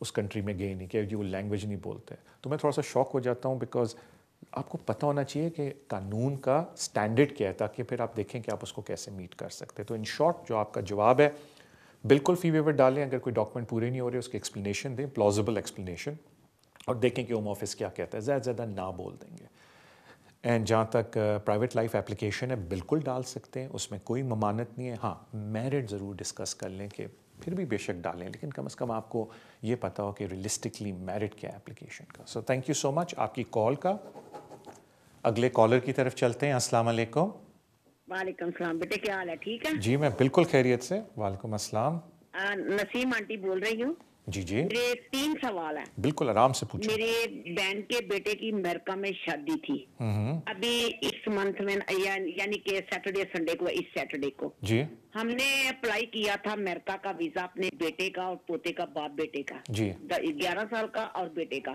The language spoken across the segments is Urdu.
اس کنٹری میں گئے نہیں, کہ جی وہ لینگویج نہیں بولتے. تو میں تھوڑا سا شوک ہو جاتا ہوں, بیکاز آپ کو پتہ ہونا چاہیے کہ قانون کا سٹینڈرڈ کیا ہے, تاکہ پھر آپ دیکھیں کہ آپ اس کو کیسے میٹ کر سکتے. تو ان شارٹ جو آپ کا جواب ہے, بالکل فی ویور ڈالیں. اگر کوئی ڈاکومنٹ پورے نہیں ہو رہے اس کی ایکسپلینیشن دیں, پلازیبل ایکسپلینیشن, اور دیکھیں کہ ہوم آفس کیا کہتا ہے. زیادہ زیادہ نہ بول دیں گے. اینڈ جہاں تک پرائیویٹ لائف اپلیکیشن ہے, بالکل ڈال سکتے ہیں, اس میں کوئی ممانعت نہیں ہے. ہاں میرٹ ضرور ڈسکس کر لیں, کہ پھر بھی بے شک ڈالیں, لیکن کم از کم آپ کو یہ پتہ ہو کہ ریئلسٹکلی میرٹ کیا ہے اپلیکیشن کا. So thank you so much آپ کی کال کا. اگلے کالر کی طرف چلتے ہیں. السلام علیکم. وعلیکم السلام. بیٹے کیا حال ہے؟ ٹھیک ہے جی میں بالکل خیریت سے. وعلیکم السلام. نسیم آنٹی بول رہی ہوں. جی جی میرے 3 سوال ہیں. بالکل آرام سے پوچھیں. میرے بہن کے بیٹے کی امریکہ میں شادی تھی ابھی اس منتھ میں, یعنی کہ سیٹرڈے سنڈے کو, اس سیٹرڈے کو جی ہم نے اپلائی کیا تھا امریکہ کا ویزا اپنے بیٹے کا اور پوتے کا, باپ بیٹے کا, جی 11 سال کا اور بیٹے کا,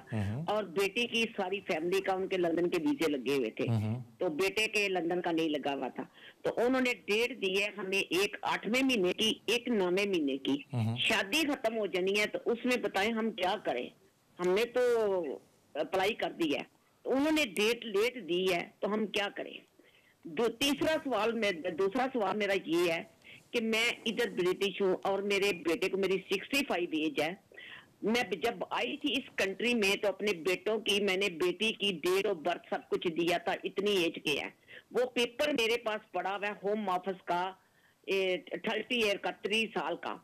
اور بیٹی کی ساری فیملی کا, ان کے لندن کے ویزے لگے ہوئے تھے, تو بیٹے کے لندن کا نہیں لگا ہوا تھا. تو انہوں نے ڈیٹ دی ہے ہمیں, ایک 8ویں مہینے کی, ایک 9ویں مہینے کی. شادی ختم ہو جانی ہے, تو اس میں بتائیں ہم کیا کریں؟ ہم نے تو اپلائی کر دی ہے, انہوں نے ڈیٹ لیٹ دی ہے, تو ہم کیا کریں؟ دوسرا سوال میرا یہ ہے کہ میں ادھر برٹش ہوں اور میرے بیٹے کو میری 65 ایج ہے. میں جب آئی تھی اس کنٹری میں تو اپنے بیٹوں کی, میں نے بیٹی کی ڈیٹ آف برتھ سب کچھ دیا تھا, اتنی ایج کے ہے. وہ پیپر میرے پاس پڑا ہوا ہے ہوم آفس کا, 30 ایئر کا, 3 سال کا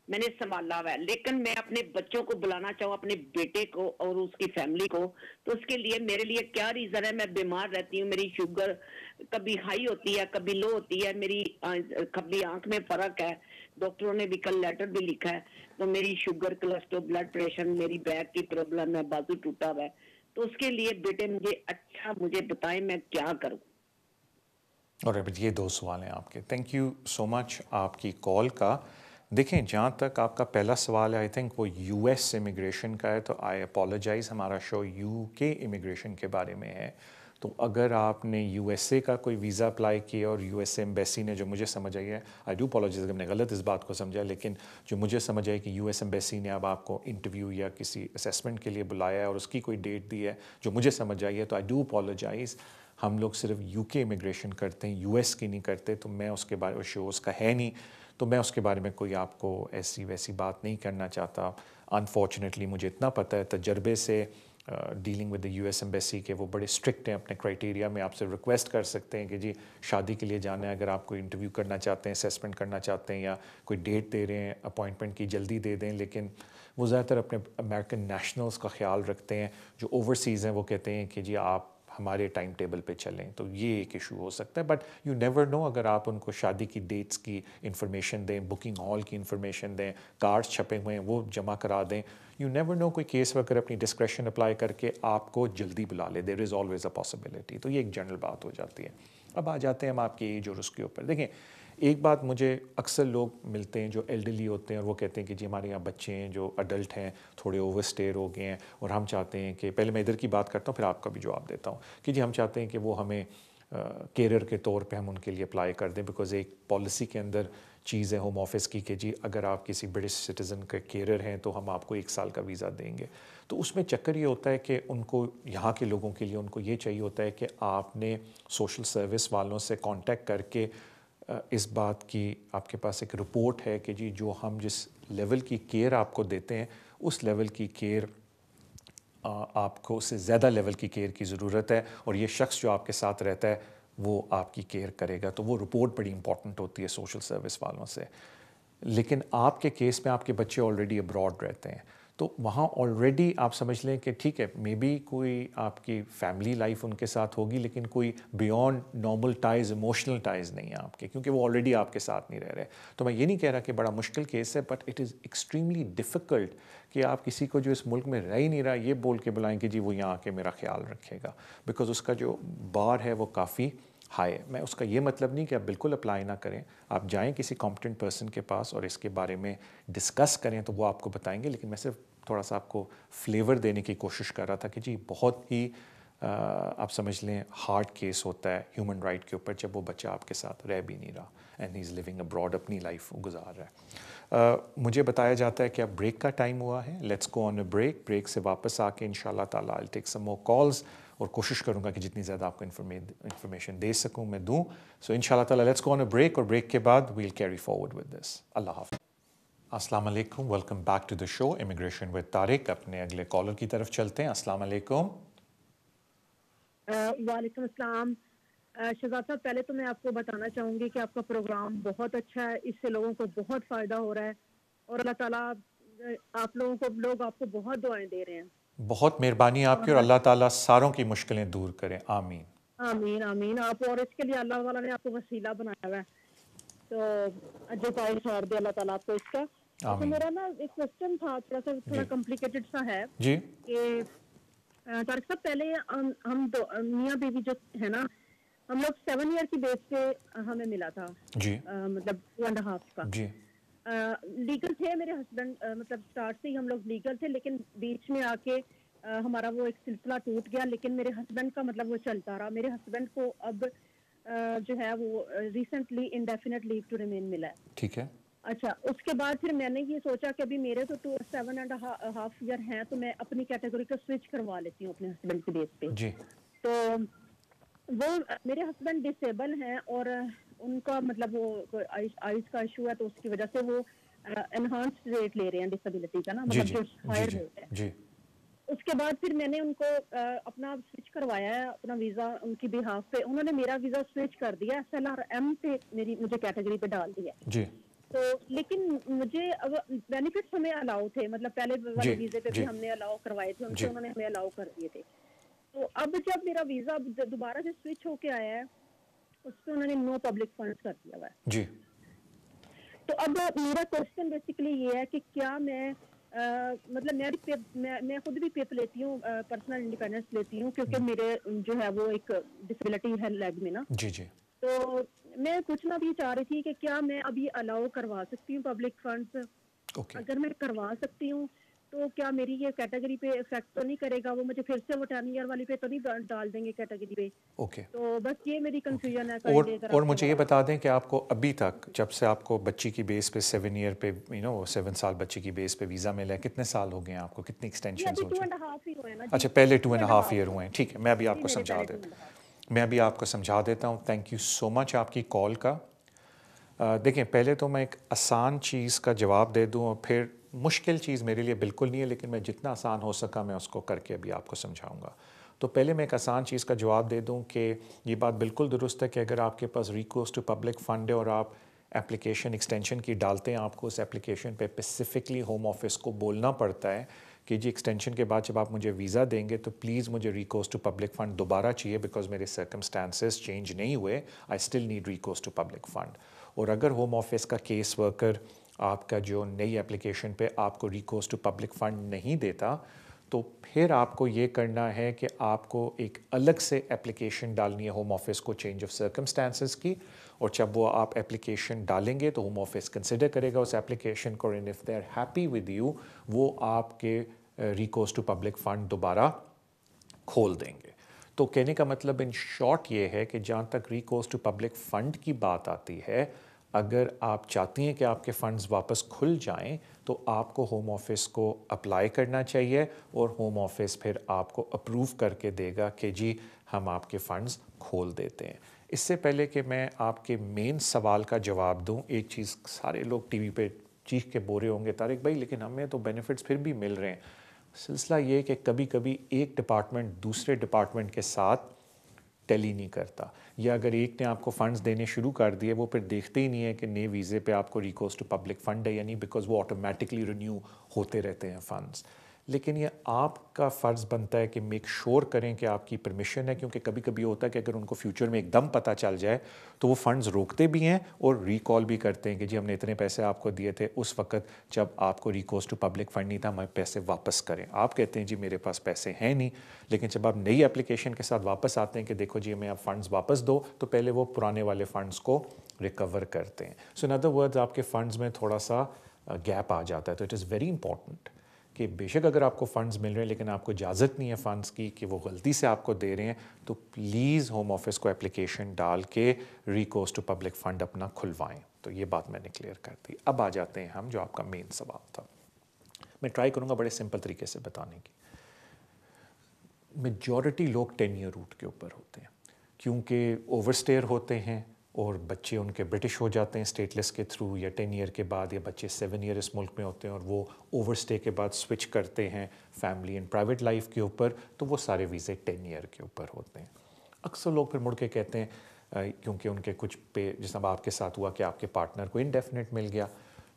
میں نے سنبھالا ہوا ہے. لیکن میں اپنے بچوں کو بلانا چاہوں, اپنے بیٹے کو اور اس کی فیملی کو, تو اس کے لیے میرے لیے کیا ریزن ہے؟ میں بیمار رہتی ہوں, میری شوگر کبھی ہائی ہوتی ہے, کبھی لو ہوتی ہے, میری کبھی آنکھ میں فرق ہے, ڈاکٹروں نے بھی کل لیٹر بھی لکھا ہے. تو میری شوگر, کولیسٹرول, بلڈ پریشر, میری بیک کی پرابلم ہے, بازو ٹوٹا ہوا ہے. تو اس کے لیے بیٹے مجھے بتائیں میں کیا کروں. اور یہ 2 سوال ہیں آپ کے. تھینک یو سو مچ آپ کی کال کا. دیکھیں جہاں تک آپ کا پہلا سوال ہے, آئی تھنک وہ یو ایس امیگریشن کا ہے, تو آئی اپالوجائز, ہمارا شو یو کے امیگریشن کے بارے میں ہے. تو اگر آپ نے یو ایس اے کا کوئی ویزا اپلائی کیا اور یو ایس اے ایمبیسی نے, جو مجھے سمجھ آئی ہے, آئی ڈو اپالوجائز اگر میں نے غلط اس بات کو سمجھا, لیکن جو مجھے سمجھ آئی کہ یو ایس ایمبیسی نے اب آپ کو انٹرویو یا کسی اسیسمنٹ کے لیے بلایا ہے اور اس کی کوئی ڈیٹ دی ہے, جو مجھے سمجھ آئی ہے, تو آئی ڈو اپالوجائز. ہم لوگ صرف یو کے امیگریشن کرتے ہیں, یو ایس کی نہیں کرتے, تو میں اس کے بارے میں, شوز کا ہے نہیں, تو میں اس کے بارے میں کوئی آپ کو ایسی ویسی بات نہیں کرنا چاہتا. انفارچونیٹلی مجھے اتنا پتہ ہے تجربے سے dealing with the U S embassy کہ وہ بڑے اسٹرکٹ ہیں اپنے کرائٹیریا میں. آپ سے ریکویسٹ کر سکتے ہیں کہ جی شادی کے لیے جانا ہے, اگر آپ کوئی انٹرویو کرنا چاہتے ہیں, اسیسمنٹ کرنا چاہتے ہیں, یا کوئی ڈیٹ دے رہے ہیں اپوائنٹمنٹ کی, جلدی دے دیں. لیکن وہ زیادہ تر اپنے امریکن نیشنلز کا خیال رکھتے ہیں. جو اوورسیز ہیں وہ کہتے ہیں کہ جی آپ ہمارے ٹائم ٹیبل پہ چلیں, تو یہ ایک ایشو ہو سکتا ہے. بٹ یو نیور نو, اگر آپ ان کو شادی کی ڈیٹس کی انفارمیشن دیں, بکنگ ہال کی انفارمیشن دیں, کارڈز چھپے ہوئے ہیں وہ جمع کرا دیں, یو نیور نو, کوئی کیس وغیرہ اپنی ڈسکریشن اپلائی کر کے آپ کو جلدی بلا لے. دیر از آلویز اے پاسبلٹی. تو یہ ایک جنرل بات ہو جاتی ہے. اب آ جاتے ہیں ہم آپ کی ایج اور اس کے اوپر. دیکھیں ایک بات مجھے اکثر لوگ ملتے ہیں جو ایلڈرلی ہوتے ہیں, اور وہ کہتے ہیں کہ جی ہمارے یہاں بچے ہیں جو اڈلٹ ہیں, تھوڑے اوور اسٹیئر ہو گئے ہیں, اور ہم چاہتے ہیں کہ, پہلے میں ادھر کی بات کرتا ہوں پھر آپ کا بھی جواب دیتا ہوں, کہ جی ہم چاہتے ہیں کہ وہ ہمیں کیریئر کے طور پہ ہم ان کے لیے اپلائی کر دیں. بیکاز ایک پالیسی کے اندر چیز ہے ہوم آفس کی کہ جی اگر آپ کسی برٹش سٹیزن کا کیریئر ہیں تو ہم آپ کو 1 سال کا ویزا دیں گے. تو اس میں چکر یہ ہوتا ہے کہ ان کو, یہاں کے لوگوں کے لیے ان کو یہ چاہیے ہوتا ہے کہ آپ نے سوشل سروس والوں سے کانٹیکٹ کر کے اس بات کی آپ کے پاس ایک رپورٹ ہے کہ جی جو ہم جس لیول کی کیئر آپ کو دیتے ہیں اس لیول کی کیئر آپ کو, اس سے زیادہ لیول کی کیئر کی ضرورت ہے, اور یہ شخص جو آپ کے ساتھ رہتا ہے وہ آپ کی کیئر کرے گا. تو وہ رپورٹ بڑی امپورٹنٹ ہوتی ہے سوشل سروس والوں سے. لیکن آپ کے کیس میں آپ کے بچے آلریڈی ابراڈ رہتے ہیں, تو وہاں آلریڈی آپ سمجھ لیں کہ ٹھیک ہے مے بی کوئی آپ کی فیملی لائف ان کے ساتھ ہوگی, لیکن کوئی beyond normal ties, emotional ties نہیں ہے آپ کے, کیونکہ وہ آلریڈی آپ کے ساتھ نہیں رہ رہے. تو میں یہ نہیں کہہ رہا کہ بڑا مشکل کیس ہے, but it is extremely difficult کہ آپ کسی کو جو اس ملک میں رہ ہی نہیں رہا یہ بول کے بلائیں کہ جی وہ یہاں آ کے میرا خیال رکھے گا, بیکاز اس کا جو بار ہے وہ کافی ہائی ہے. میں اس کا یہ مطلب نہیں کہ آپ بالکل اپلائی نہ کریں, آپ جائیں کسی کمپٹنٹ پرسن کے پاس اور اس کے بارے میں ڈسکس کریں تو وہ آپ کو بتائیں گے. لیکن میں صرف تھوڑا سا آپ کو فلیور دینے کی کوشش کر رہا تھا کہ جی بہت ہی آپ سمجھ لیں ہارڈ کیس ہوتا ہے ہیومن رائٹ کے اوپر جب وہ بچہ آپ کے ساتھ رہ بھی نہیں رہا and he is living abroad, اپنی لائف گزار رہا ہے. مجھے بتایا جاتا ہے کہ اب بریک کا ٹائم ہوا ہے. Let's go on a break. Break سے واپس آ کے انشاءاللہ تعالیٰ I'll take some more calls اور کوشش کروں گا کہ جتنی زیادہ آپ کو انفارمیشن دے سکوں میں دوں. سو انشاءاللہ تعالیٰ let's go on a break, اور بریک کے بعد we'll carry forward with this. اللہ حافظ. السلام علیکم, welcome back to the show immigration with Tariq. اپنے اگلے کالر کی طرف چلتے ہیں. السلام علیکم. وعلیکم السلام. شہزاد صاحب, پہلے تو میں آپ کو بتانا چاہوں گی کہ آپ کا پروگرام بہت اچھا ہے, اس سے لوگوں کو بہت فائدہ ہو رہا ہے, اور اللہ تعالیٰ آپ لوگوں کو, لوگ آپ کو بہت دعائیں دے رہے ہیں. بہت مہربانی آپ کی, اور اللہ تعالیٰ ساروں کی مشکلیں دور کریں. آمین آمین آمین. آپ, اور اس کے لیے اللہ تعالیٰ نے آپ کو وسیلہ بنایا ہوا ہے, تو جو پائے چھوڑ دے اللہ تعالیٰ آپ کو اس کا. تو میرا نا ایک کوسچن تھا, تھوڑا کمپلیکیٹڈ سا ہے جی. کہ طارق صاحب, پہلے ہم میاں بیوی جو ہے نا, ہم لوگ 7 ایئر کی بیس پہ ہمیں ملا تھا جی, مطلب 2.5 کا جی, لیگل تھے میرے ہسبینڈ, مطلب سٹارٹ سے ہی ہم لوگ لیگل تھے, لیکن بیچ میں آ کے ہمارا وہ ایک سلسلہ ٹوٹ گیا, لیکن میرے ہسبینڈ کا مطلب وہ چلتا رہا. میرے ہسبینڈ کو اب جو ہے وہ recently indefinite leave to remain ملا ہے. ٹھیک ہے. اچھا, اس کے بعد پھر میں نے یہ سوچا کہ ابھی میرے تو 7.5 ایئر ہیں, تو میں اپنی کیٹیگری کو سوئچ کروا لیتی ہوں اپنے ہسبینڈ کے بیس پہ. جی. تو وہ میرے ہسبینڈ ڈسیبل ہیں, اور ان کا مطلب وہ آئز کا ایشو ہے, تو اس کی وجہ سے وہ انہانسڈ ریٹ لے رہے ہیں ڈسیبلٹی کا نا, مطلب جو ہائر ریٹ ہے. جی. اس کے بعد پھر میں نے ان کو اپنا سوئچ کروایا ہے, اپنا ویزا ان کی بہاف پہ. انہوں نے میرا ویزا سوئچ کر دیا, SLRM پہ مجھے کیٹیگری پہ ڈال دیا. جی. تو لیکن مجھے اب بینیفٹس ہمیں الاؤ تھے, مطلب پہلے والے ویزے پہ بھی ہم نے الاؤ کروائے تھے, ان سے انہوں نے ہمیں الاؤ کر دیے تھے. تو اب جب میرا ویزا دوبارہ سے سوئچ ہو کے آیا ہے, اس پہ انہوں نے نو پبلک فنڈز کر دیا ہوا ہے. جی. تو اب میرا کوشچن بیسیکلی یہ ہے کہ کیا میں مطلب میں خود بھی پیپ لیتی ہوں, پرسنل انڈیپینڈنس لیتی ہوں, کیونکہ میرے جو ہے وہ ایک ڈسیبلٹی ہے لیگ میں نا. جی. جی. تو میں پوچھنا بھی چاہ رہی تھی کہ کیا میں ابھی الاؤ کروا سکتی ہوں پبلک فنڈز؟ اگر میں کروا سکتی ہوں تو کیا میری یہ کیٹیگری پہ افیکٹ تو نہیں کرے گا؟ وہ مجھے پھر سے وہ 10 ایئر والی پہ تو نہیں ڈال دیں گے کیٹیگری پہ؟ اوکے. تو بس یہ میری کنفیوژن ہے. اور مجھے یہ بتا دیں کہ آپ کو ابھی تک, جب سے آپ کو بچی کی بیس پہ 7 ایئر پہ 7 سال بچی کی بیس پہ ویزا ملا ہے, کتنے سال ہو گئے ہیں آپ کو, کتنی ایکسٹینشن ہو چکی؟ اچھا, پہلے 2.5 ایئر ہوئے ہیں. ٹھیک ہے, میں ابھی آپ کو سمجھا دیتا ہوں. تھینک یو سو مچ آپ کی کال کا. دیکھیں, پہلے تو میں ایک آسان چیز کا جواب دے دوں, اور پھر مشکل چیز میرے لیے بالکل نہیں ہے, لیکن میں جتنا آسان ہو سکا میں اس کو کر کے ابھی آپ کو سمجھاؤں گا. تو پہلے میں ایک آسان چیز کا جواب دے دوں کہ یہ بات بالکل درست ہے کہ اگر آپ کے پاس ریکورس ٹو پبلک فنڈ ہے اور آپ اپلیکیشن ایکسٹینشن کی ڈالتے ہیں, آپ کو اس اپلیکیشن پہ اسپیسیفکلی ہوم آفس کو بولنا پڑتا ہے کہ جی ایکسٹینشن کے بعد جب آپ مجھے ویزا دیں گے تو پلیز مجھے ریکورس ٹو پبلک فنڈ دوبارہ چاہیے, بیکاز میرے سرکمسٹانسز چینج نہیں ہوئے, I still need recourse to public fund. اور اگر ہوم آفس کا کیس ورکر آپ کا جو نئی اپلیکیشن پہ آپ کو ریکورس ٹو پبلک فنڈ نہیں دیتا, تو پھر آپ کو یہ کرنا ہے کہ آپ کو ایک الگ سے اپلیکیشن ڈالنی ہے ہوم آفس کو چینج آف سرکمسٹانسز کی, اور جب وہ آپ اپلیکیشن ڈالیں گے تو ہوم آفس کنسیڈر کرے گا اس اپلیکیشن کو, and if they are happy with you وہ آپ کے ریکورس ٹو پبلک فنڈ دوبارہ کھول دیں گے. تو کہنے کا مطلب ان شارٹ یہ ہے کہ جہاں تک ریکورس ٹو پبلک فنڈ کی بات آتی ہے, اگر آپ چاہتی ہیں کہ آپ کے فنڈز واپس کھل جائیں تو آپ کو ہوم آفس کو اپلائی کرنا چاہیے, اور ہوم آفس پھر آپ کو اپروو کر کے دے گا کہ جی ہم آپ کے فنڈز کھول دیتے ہیں. اس سے پہلے کہ میں آپ کے مین سوال کا جواب دوں, ایک چیز سارے لوگ ٹی وی پہ چیخ کے بورے ہوں گے, طارق بھائی لیکن ہمیں تو بینیفٹس پھر بھی مل رہے ہیں. سلسلہ یہ کہ کبھی کبھی ایک ڈپارٹمنٹ دوسرے ڈپارٹمنٹ کے ساتھ ٹیلی نہیں کرتا, یا اگر ایک نے آپ کو فنڈز دینے شروع کر دیے وہ پھر دیکھتے ہی نہیں ہے کہ نئے ویزے پہ آپ کو ریکورس ٹو پبلک فنڈ ہے یا نہیں, بیکاز وہ آٹومیٹکلی رینیو ہوتے رہتے ہیں فنڈز. لیکن یہ آپ کا فرض بنتا ہے کہ میک شور کریں کہ آپ کی پرمیشن ہے, کیونکہ کبھی کبھی ہوتا ہے کہ اگر ان کو فیوچر میں ایک دم پتہ چل جائے تو وہ فنڈز روکتے بھی ہیں اور ریکال بھی کرتے ہیں کہ جی ہم نے اتنے پیسے آپ کو دیے تھے اس وقت جب آپ کو ریکورس ٹو پبلک فنڈ نہیں تھا, ہمیں پیسے واپس کریں. آپ کہتے ہیں جی میرے پاس پیسے ہیں نہیں, لیکن جب آپ نئی اپلیکیشن کے ساتھ واپس آتے ہیں کہ دیکھو جی ہمیں آپ فنڈز واپس دو, تو پہلے وہ پرانے والے فنڈز کو ریکور کرتے ہیں. سو ان ادر ورڈز آپ کے فنڈز میں تھوڑا سا گیپ آ جاتا ہے. تو اٹ از ویری امپورٹنٹ کہ بے شک اگر آپ کو فنڈز مل رہے ہیں لیکن آپ کو اجازت نہیں ہے فنڈز کی کہ وہ غلطی سے آپ کو دے رہے ہیں, تو پلیز ہوم آفس کو اپلیکیشن ڈال کے ریکورس ٹو پبلک فنڈ اپنا کھلوائیں. تو یہ بات میں نے کلیئر کر دی. اب آ جاتے ہیں ہم جو آپ کا مین سوال تھا. میں ٹرائی کروں گا بڑے سمپل طریقے سے بتانے کی. میجورٹی لوگ 10 ایئر روٹ کے اوپر ہوتے ہیں کیونکہ اوور اسٹیئر ہوتے ہیں اور بچے ان کے برٹش ہو جاتے ہیں اسٹیٹلیس کے تھرو, یا 10 ایئر کے بعد, یا بچے 7 ایئر اس ملک میں ہوتے ہیں اور وہ اوور اسٹے کے بعد سوئچ کرتے ہیں فیملی اینڈ پرائیویٹ لائف کے اوپر, تو وہ سارے ویزے 10 ایئر کے اوپر ہوتے ہیں. اکثر لوگ پھر مڑ کے کہتے ہیں کیونکہ ان کے کچھ پہ, جس طرح آپ کے ساتھ ہوا کہ آپ کے پارٹنر کو انڈیفینٹ مل گیا,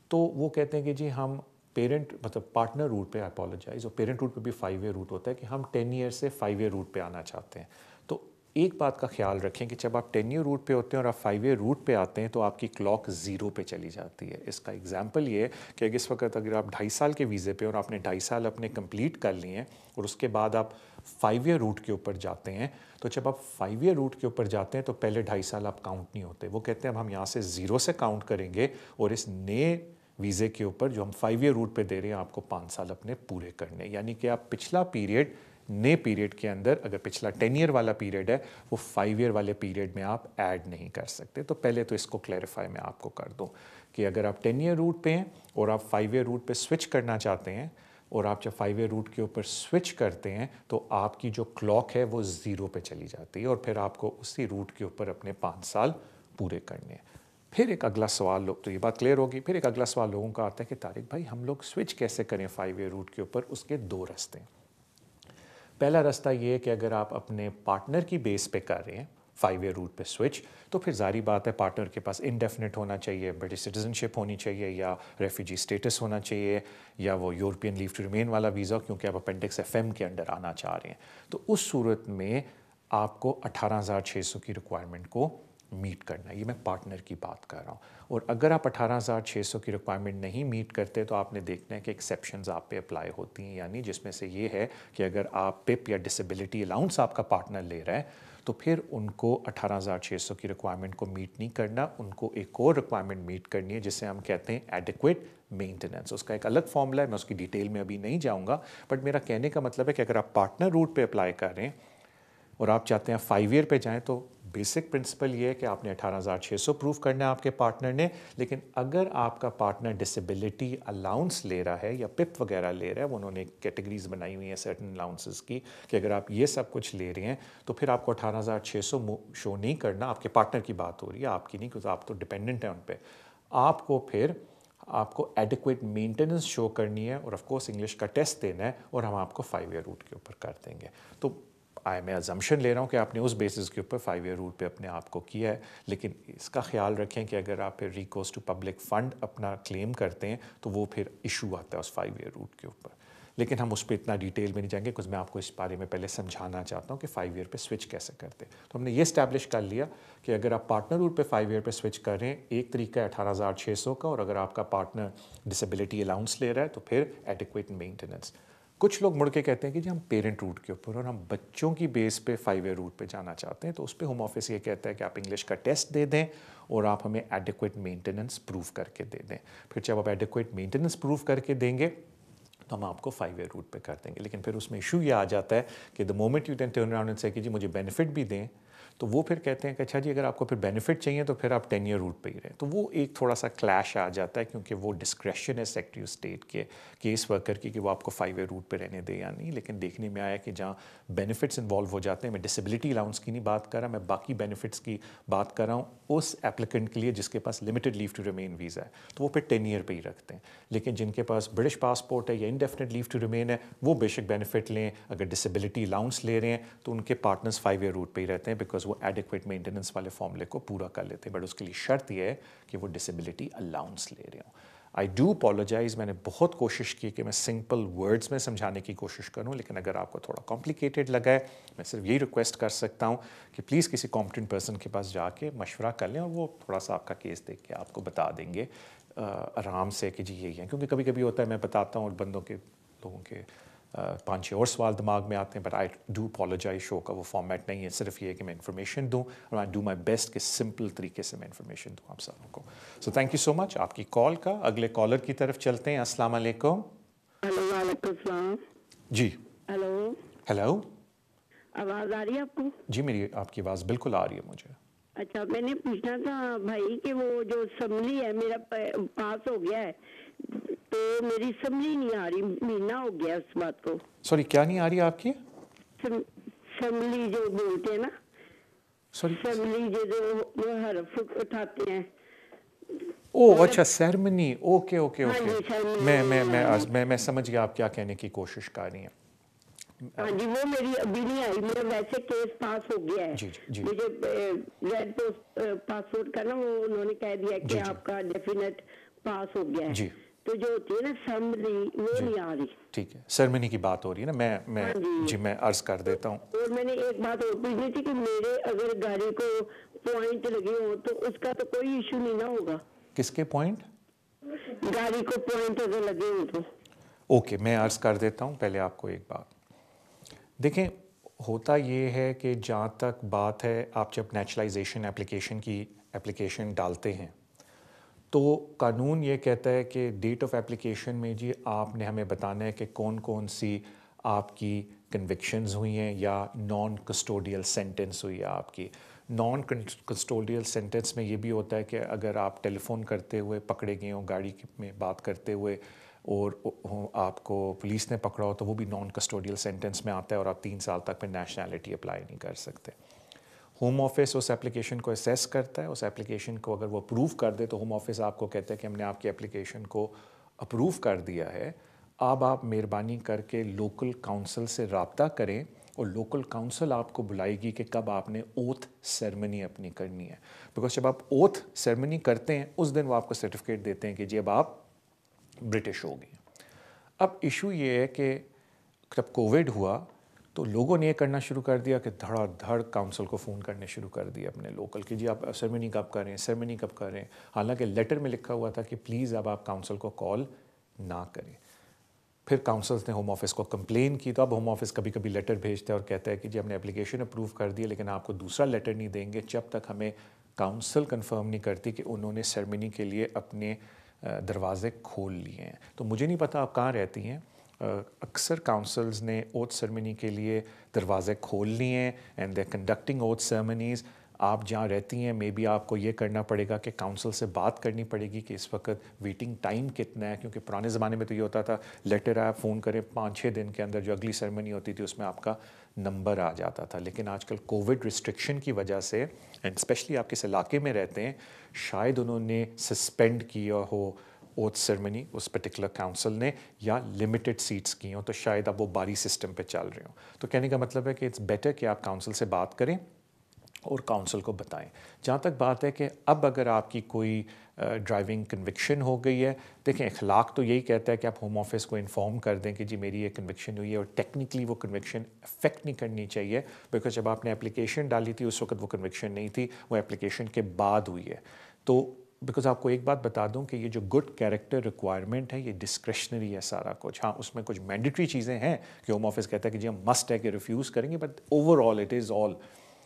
تو وہ کہتے ہیں کہ جی ہم پیرنٹ مطلب پارٹنر روٹ پہ, اپالوجائز, اور پیرنٹ روٹ پہ بھی 5 ایئر روٹ ہوتا ہے کہ ہم 10 ایئر سے 5 ایئر روٹ پہ آنا چاہتے ہیں. تو ایک بات کا خیال رکھیں کہ جب آپ 10 ایئر روٹ پہ ہوتے ہیں اور آپ 5 ایئر روٹ پہ آتے ہیں تو آپ کی کلاک 0 پہ چلی جاتی ہے. اس کا اگزامپل یہ ہے کہ اس وقت اگر آپ 2.5 سال کے ویزے پہ اور آپ نے 2.5 سال اپنے کمپلیٹ کر لیے ہیں اور اس کے بعد آپ 5 ایئر روٹ کے اوپر جاتے ہیں, تو جب آپ 5 ایئر روٹ کے اوپر جاتے ہیں تو پہلے 2.5 سال آپ کاؤنٹ نہیں ہوتے. وہ کہتے ہیں اب ہم یہاں سے 0 سے کاؤنٹ کریں گے اور اس نئے ویزے کے اوپر جو ہم 5 ایئر روٹ پہ دے رہے ہیں آپ کو 5 سال اپنے پورے کرنے, یعنی کہ آپ پچھلا پیریڈ نئے پیریڈ کے اندر, اگر پچھلا 10 ایئر والا پیریڈ ہے وہ 5 ایئر والے پیریڈ میں آپ ایڈ نہیں کر سکتے. تو پہلے تو اس کو کلیریفائی میں آپ کو کر دوں کہ اگر آپ 10 ایئر روٹ پہ ہیں اور آپ 5 ایئر روٹ پہ سوئچ کرنا چاہتے ہیں, اور آپ جب 5 ایئر روٹ کے اوپر سوئچ کرتے ہیں تو آپ کی جو کلاک ہے وہ 0 پہ چلی جاتی ہے اور پھر آپ کو اسی روٹ کے اوپر اپنے 5 سال پورے کرنے ہیں. پھر ایک اگلا سوال لوگ, تو یہ بات کلیئر ہوگی, پھر ایک اگلا سوال لوگوں کا آتا ہے کہ طارق بھائی ہم لوگ سوئچ کیسے کریں 5 ایئر روٹ کے اوپر. اس کے 2 راستے ہیں. پہلا راستہ یہ ہے کہ اگر آپ اپنے پارٹنر کی بیس پہ کر رہے ہیں 5 ایئر روٹ پہ سوئچ, تو پھر ظاہری بات ہے پارٹنر کے پاس انڈیفینٹ ہونا چاہیے, برٹش سٹیزن شپ ہونی چاہیے, یا ریفیوجی اسٹیٹس ہونا چاہیے, یا وہ یورپین لیو ٹو ریمین والا ویزا, کیونکہ آپ اپینڈکس FM کے انڈر آنا چاہ رہے ہیں. تو اس صورت میں آپ کو 18,600 کی ریکوائرمنٹ کو میٹ کرنا ہے. یہ میں پارٹنر کی بات کر رہا ہوں. اور اگر آپ 18,600 کی ریکوائرمنٹ نہیں میٹ کرتے تو آپ نے دیکھنا ہے کہ ایکسیپشنز آپ پہ اپلائی ہوتی ہیں, یعنی جس میں سے یہ ہے کہ اگر آپ پپ یا ڈسیبلٹی الاؤنس آپ کا پارٹنر لے رہا ہے تو پھر ان کو 18,600 کی ریکوائرمنٹ کو میٹ نہیں کرنا, ان کو ایک اور ریکوائرمنٹ میٹ کرنی ہے جسے ہم کہتے ہیں ایڈیکویٹ مینٹیننس. اس کا ایک الگ فارمولا ہے, میں اس کی ڈیٹیل میں ابھی نہیں جاؤں گا, بٹ میرا کہنے کا مطلب ہے کہ اگر آپ پارٹنر روٹ پہ اپلائی کر رہے ہیں اور آپ چاہتے ہیں 5 ایئر پہ جائیں تو بیسک پرنسپل یہ ہے کہ آپ نے 18,600 پروف کرنا ہے آپ کے پارٹنر نے. لیکن اگر آپ کا پارٹنر ڈسیبلٹی الاؤنس لے رہا ہے یا پپ وغیرہ لے رہا ہے, وہ انہوں نے کیٹیگریز بنائی ہوئی ہیں سرٹن الاؤنسز کی, کہ اگر آپ یہ سب کچھ لے رہے ہیں تو پھر آپ کو 18,600 شو نہیں کرنا. آپ کے پارٹنر کی بات ہو رہی ہے, آپ کی نہیں, کیونکہ آپ تو ڈپینڈنٹ ہیں ان پہ. آپ کو پھر آپ کو ایڈیکویٹ مینٹیننس شو کرنی ہے اور آف کورس انگلش کا ٹیسٹ دینا ہے, اور ہم آپ کو 5 ایئر روٹ کے اوپر کر دیں گے. تو میں ازمپشن لے رہا ہوں کہ آپ نے اس بیسس کے اوپر 5 ایئر روٹ پہ اپنے آپ کو کیا ہے, لیکن اس کا خیال رکھیں کہ اگر آپ پھر ریکورس ٹو پبلک فنڈ اپنا کلیم کرتے ہیں تو وہ پھر ایشو آتا ہے اس 5 ایئر روٹ کے اوپر. لیکن ہم اس پہ اتنا ڈیٹیل میں نہیں جائیں گے, کیونکہ میں آپ کو اس بارے میں پہلے سمجھانا چاہتا ہوں کہ 5 ایئر پہ سوئچ کیسے کرتے ہیں. تو ہم نے یہ اسٹیبلش کر لیا کہ اگر آپ پارٹنر روٹ پہ 5 ایئر پہ سوئچ کر رہے ہیں, ایک طریقہ ہے 18,600 کا, اور اگر آپ کا پارٹنر ڈسیبلٹی الاؤنس لے رہا ہے تو پھر ایڈیکویٹ مینٹیننس. کچھ لوگ مڑ کے کہتے ہیں کہ جی ہم پیرنٹ روٹ کے اوپر اور ہم بچوں کی بیس پہ 5 ایئر روٹ پہ جانا چاہتے ہیں, تو اس پہ ہوم آفس یہ کہتا ہے کہ آپ انگلش کا ٹیسٹ دے دیں اور آپ ہمیں ایڈیکویٹ مینٹیننس پروف کر کے دے دیں. پھر جب آپ ایڈیکویٹ مینٹیننس پروف کر کے دیں گے تو ہم آپ کو 5 ایئر روٹ پہ کر دیں گے. لیکن پھر اس میں ایشو یہ آ جاتا ہے کہ the moment you can turn around and سے کہ جی مجھے بینیفٹ بھی دیں, تو وہ پھر کہتے ہیں کہ اچھا جی اگر آپ کو پھر بینیفٹ چاہیے تو پھر آپ 10 ایئر روٹ پہ ہی رہیں. تو وہ ایک تھوڑا سا کلیش آ جاتا ہے, کیونکہ وہ ڈسکریشن ہے سیکٹری آف اسٹیٹ کے کیس ورکر کی کہ وہ آپ کو 5 ایئر روٹ پہ رہنے دے یا نہیں. لیکن دیکھنے میں آیا کہ جہاں بینیفٹس انوالو ہو جاتے ہیں, میں ڈسیبلٹی الاؤنس کی نہیں بات کر رہا, میں باقی بینیفٹس کی بات کر رہا ہوں اس ایپلیکنٹ کے لیے جس کے پاس limited leave to remain visa ہے, تو وہ پھر 10 ایئر پہ ہی رکھتے ہیں. لیکن جن کے پاس برٹش پاسپورٹ ہے یا انڈیفینٹ لیو ٹو ریمین ہے وہ بے شک بینیفٹ لیں. اگر ڈسیبلٹی الاؤنس لے رہے ہیں تو ان کے پارٹنرز 5 ایئر روٹ پہ ہی رہتے ہیں, بیکاز وہ ایڈیکویٹ مینٹیننس والے فارمولے کو پورا کر لیتے ہیں. بٹ اس کے لیے شرط یہ ہے کہ وہ ڈسیبلٹی الاؤنس لے رہے ہوں. آئی ڈو اپالوجائز, میں نے بہت کوشش کی کہ میں سمپل ورڈز میں سمجھانے کی کوشش کروں, لیکن اگر آپ کو تھوڑا کمپلیکیٹڈ لگا ہے میں صرف یہی ریکویسٹ کر سکتا ہوں کہ پلیز کسی کمپٹنٹ پرسن کے پاس جا کے مشورہ کر لیں, اور وہ تھوڑا سا آپ کا کیس دیکھ کے آپ کو بتا دیں گے آرام سے کہ جی یہی ہے. کیونکہ کبھی کبھی ہوتا ہے میں بتاتا ہوں اور بندوں کے لوگوں کے 5-6 اور سوال دماغ میں آتے ہیں, بٹ آئی ڈو اپالوجائز. شو کا وہ فارمیٹ نہیں ہے, صرف یہ ہے کہ میں انفارمیشن دوں, اور آئی ڈو مائی بیسٹ کہ سمپل طریقے سے میں انفارمیشن دوں آپ سبوں کو. So thank you so much آپ کی کال کا. اگلے کالر کی طرف چلتے ہیں. السلام علیکم. ہلو, وعلیکم السلام. جی ہلو. ہیلو, آواز آ رہی ہے آپ کو؟ جی میری آپ کی آواز بالکل آ رہی ہے مجھے. اچھا میں نے پوچھنا تھا بھائی کہ وہ جو اسمبلی ہے میرا پاس ہو گیا ہے تو میری اسمبلی نہیں آ رہی, مہینہ ہو گیا اس بات کو. سوری کیا نہیں آ رہی آپ کی؟ اسمبلی جو بولتے ہیں نا, سوری اسمبلی جو حرف اٹھاتے ہیں. او اچھا سیرمنی, اوکے اوکے ہاں اوکے, جی سرمنی. میں سمجھ گیا آپ کیا کہنے کی کوشش کر رہی ہیں. ہاں جی وہ میری ابھی نہیں آئی, میرا ویسے کیس پاس ہو گیا ہے. جی جی مجھے ریڈ پاسپورٹ کا نا وہ انہوں نے کہہ دیا کہ آپ کا ڈیفینیٹ پاس ہو گیا ہے. جی تو جو ہوتی ہے نا اسمبلی وہ نہیں آ رہی. ٹھیک ہے, سرمنی کی بات ہو رہی ہے نا, میں عرض کر دیتا ہوں. اور میں نے ایک بات اور پوچھنی تھی کہ میرے اگر گاڑی کو پوائنٹ لگے ہو تو اس کا تو کوئی ایشو نہیں نہ ہوگا. کس کے پوائنٹ؟ گاڑی کو پوائنٹ اگر لگے ہو تو. اوکے میں عرض کر دیتا ہوں. پہلے آپ کو ایک بات دیکھیں, ہوتا یہ ہے کہ جہاں تک بات ہے آپ جب نیچرلائزیشن اپلیکیشن ڈالتے ہیں تو قانون یہ کہتا ہے کہ ڈیٹ آف اپلیکیشن میں جی آپ نے ہمیں بتانا ہے کہ کون کون سی آپ کی کنوکشنز ہوئی ہیں یا نان کسٹوڈیل سینٹنس ہوئی ہے آپ کی. نان کسٹوڈیل سینٹنس میں یہ بھی ہوتا ہے کہ اگر آپ ٹیلی فون کرتے ہوئے پکڑے گئے ہوں, گاڑی میں بات کرتے ہوئے اور آپ کو پولیس نے پکڑا ہو تو وہ بھی نان کسٹوڈیل سینٹنس میں آتا ہے اور آپ 3 سال تک پھر نیشنلٹی اپلائی نہیں کر سکتے. ہوم آفس اس اپلیکیشن کو اسیس کرتا ہے, اس اپلیکیشن کو اگر وہ اپروو کر دے تو ہوم آفس آپ کو کہتا ہے کہ ہم نے آپ کی اپلیکیشن کو اپروو کر دیا ہے, اب آپ مہربانی کر کے لوکل کونسل سے رابطہ کریں اور لوکل کونسل آپ کو بلائے گی کہ کب آپ نے اوتھ سیرمنی اپنی کرنی ہے. بیکاز جب آپ اوتھ سیرمنی کرتے ہیں اس دن وہ آپ کو سرٹیفکیٹ دیتے ہیں کہ جی اب آپ برٹش ہو گئے. اب ایشو یہ ہے کہ جب کووڈ ہوا تو لوگوں نے یہ کرنا شروع کر دیا کہ دھڑا دھڑ کونسل کو فون کرنے شروع کر دیا اپنے لوکل کہ جی آپ سرمنی کب کریں, سرمنی کب کریں, حالانکہ لیٹر میں لکھا ہوا تھا کہ پلیز اب آپ کونسل کو کال نہ کریں. پھر کونسلز نے ہوم آفس کو کمپلین کی تو اب ہوم آفس کبھی کبھی لیٹر بھیجتا ہے اور کہتا ہے کہ جی ہم نے اپلیکیشن اپروو کر دی لیکن آپ کو دوسرا لیٹر نہیں دیں گے جب تک ہمیں کونسل کنفرم نہیں کرتی کہ انہوں نے سرمنی کے لیے اپنے دروازے کھول لیے ہیں. تو مجھے نہیں پتہ آپ کہاں رہتی ہیں, اکثر کونسلز نے اوتھ سرمنی کے لیے دروازے کھول لیے ہیں اینڈ دے کنڈکٹنگ اوتھ سرمنیز. آپ جہاں رہتی ہیں مے بی آپ کو یہ کرنا پڑے گا کہ کونسل سے بات کرنی پڑے گی کہ اس وقت ویٹنگ ٹائم کتنا ہے, کیونکہ پرانے زمانے میں تو یہ ہوتا تھا لیٹر آپ فون کریں 5-6 دن کے اندر جو اگلی سرمنی ہوتی تھی اس میں آپ کا نمبر آ جاتا تھا. لیکن آج کل کووڈ ریسٹرکشن کی وجہ سے اینڈ اسپیشلی آپ کس علاقے میں رہتے ہیں شاید انہوں نے سسپینڈ کیا ہو اوتھ سرمنی اس پرٹیکولر کونسل نے یا لمیٹڈ سیٹس کی ہوں تو شاید اب وہ باری سسٹم پہ چل رہے ہوں. تو کہنے کا مطلب ہے کہ اٹس بیٹر کہ آپ کونسل سے بات کریں اور کونسل کو بتائیں. جہاں تک بات ہے کہ اب اگر آپ کی کوئی ڈرائیونگ کنوکشن ہو گئی ہے, دیکھیں اخلاق تو یہی کہتا ہے کہ آپ ہوم آفس کو انفارم کر دیں کہ جی میری یہ کنوکشن ہوئی ہے, اور ٹیکنیکلی وہ کنوکشن افیکٹ نہیں کرنی چاہیے بیکاز جب آپ نے اپلیکیشن ڈالی تھی اس وقت وہ کنوکشن نہیں تھی, وہ اپلیکیشن کے بعد ہوئی ہے. تو بیکاز آپ کو ایک بات بتا دوں کہ یہ جو گڈ کیریکٹر ریکوائرمنٹ ہے یہ ڈسکریشنری ہے سارا کچھ. ہاں اس میں کچھ مینڈیٹری چیزیں ہیں کہ ہوم آفس کہتا ہے کہ جی ہم مسٹ ہے کہ ریفیوز کریں گے, but over all it is all